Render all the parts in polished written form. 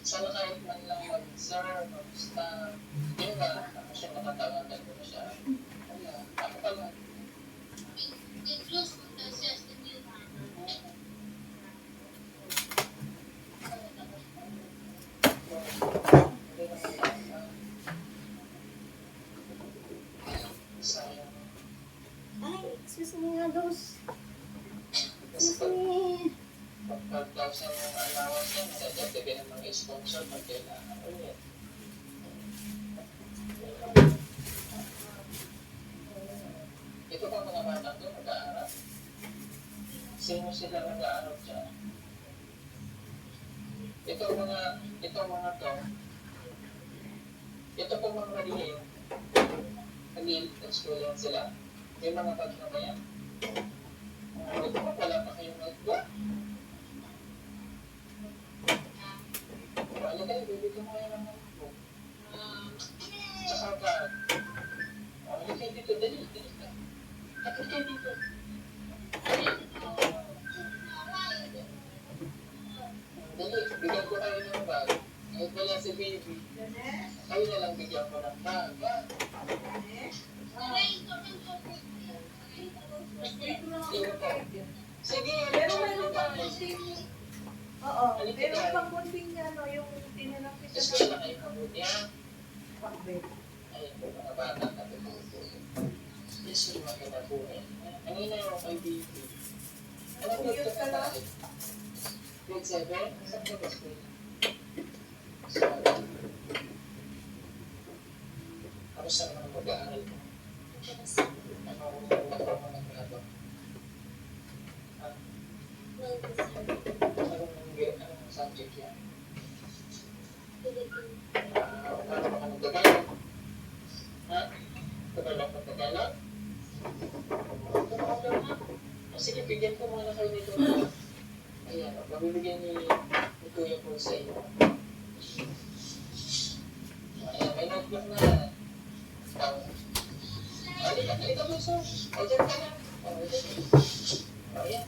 Sana kahit man lang mag-sir, mag-sta, yun nga, ako siya matatawagan ko na siya. Wala, ako pala. Sayang. Ay, excuse me nga, Dos. Kasi Excuse me. pag daw sa mga allowance yan, nadagdagan ng mga sponsor pag kailangan ulit. Ito bang mga bata to, nag-aaral? Sino sila nag-aaral dyan? Ito mga to, ito pong mga maliit, nag-i-school yan sila. May mga bag na ba yan? Ito pa, wala pa kayong notebook? Wala kayo, bibigyan mo kayo ng notebook. Tsaka bag. Wala kayo dito, dali ka. Kapit kayo dito. Dali, bigyan ko kayo ng bag. Kahit wala si baby. Kayo na lang bigyan ko ng bag. Sige, Pero meron pang kunting, oo, Halika meron tayo. pang kunting ano, yung tinanong kita eskwela kayo mabuti ha. pakbet. Ayun po, mga bata natututo. Yes, yung mga kinabuhay. Kanina yung kay baby. Ano po ito ka tayo? Grade 7? Saan ka ba school? Sorry. Kamusta naman ang mag-aaral mo? Ano Anong subject yan? Paano ka mag-Tagalog? Ha? Tagalog ka Tagalog? Sige, bigyan ko muna kayo nito. Ayan, pamibigyan ni Kuya Paul sa iyo. Ayan, may notebook na. Halika mo so. O, dyan ka na. O, dyan. O, ayan.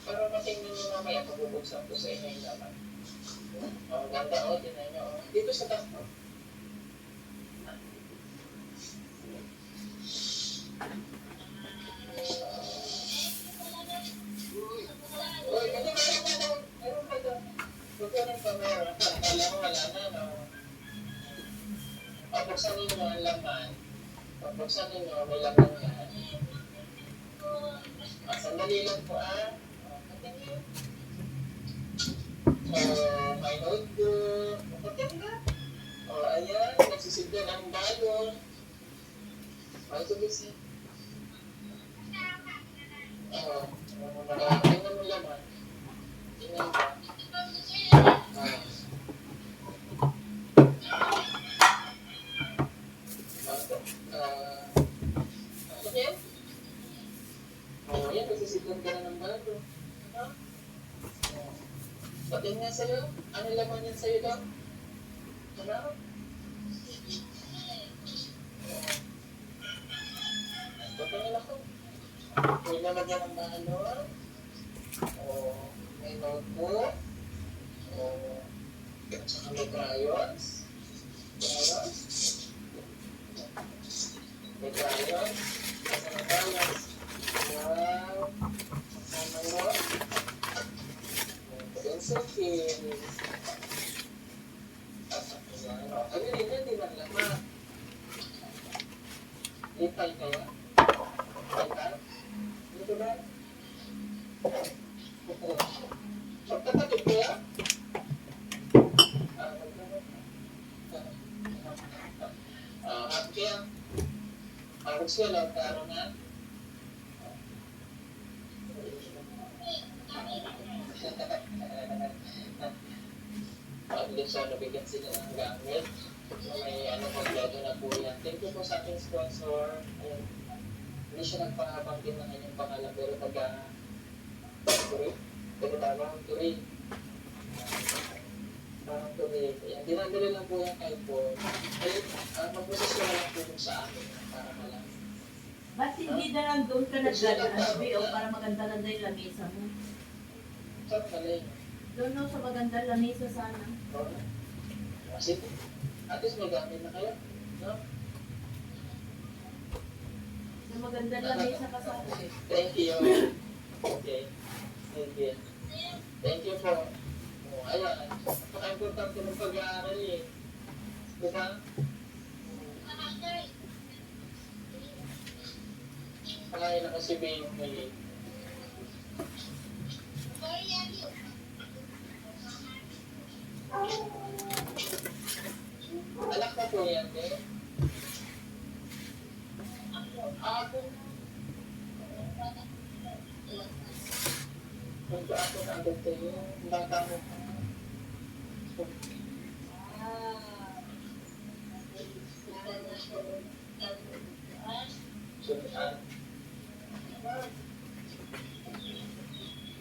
Para matingnan nyo mamaya pag-ubuksan ko sa inyo yung laman. O, ganda o, tinan nyo o. Dito sa taas mo. Uy, meron ka doon. Huwag ka ng camera. Alam mo, wala na, no? Pabuksan ninyo ang laman. Pabuksan ninyo, may laman yan. Sandali lang po patingin. May notebook. Patingin. Ayan. Nagsisigdan ang balon. Ito busy. Tingnan mo laman. Tingnan mo. Ayan. Ayan. Nagsisigdan ka na ng balon. Patingin nga sa'yo. Ano laman yan sa'yo daw? Ano? Patingin ako. May lalagyan ng balon. May notebook. At saka may crayons. May crayons. At saka crayons. Wow. Mayroon. Pencil case. Ano rin yan, di ba naman? Lipay kaya? Lipay? Dito ba? Magkakatid kaya? Kaya, gusto lang karo na. At least nabigyan sila ng gamit. May kompleto na po yan. Thank you po sa ating sponsor. Ayan. Hindi siya nagpahabangkin ng kanyang pangalan pero Turin. Parang Turin. Parang Turin. Ayan. Dinadala lang po yan kay Paul. Ayun, mag-process ko na lang po sa akin para malang. Ba't hindi na lang doon ka naglalakad, o para maganda-ganda yung lamesa mo? Saan galing? Doon no, sa magandang lamesa sana. Oo. Sige. At least may gamit na kayo. No? Sa magandang lamesa ka sana. Thank you. Okay. Thank you. Thank you po. Oh, ayan. Napaka-importante ng pag-aaral eh. Diba? Pangayon ako si Bayo ngayon. Anak ko po yan eh. Ako. Kung ako nandun tayo, bata mo pa. Sunod.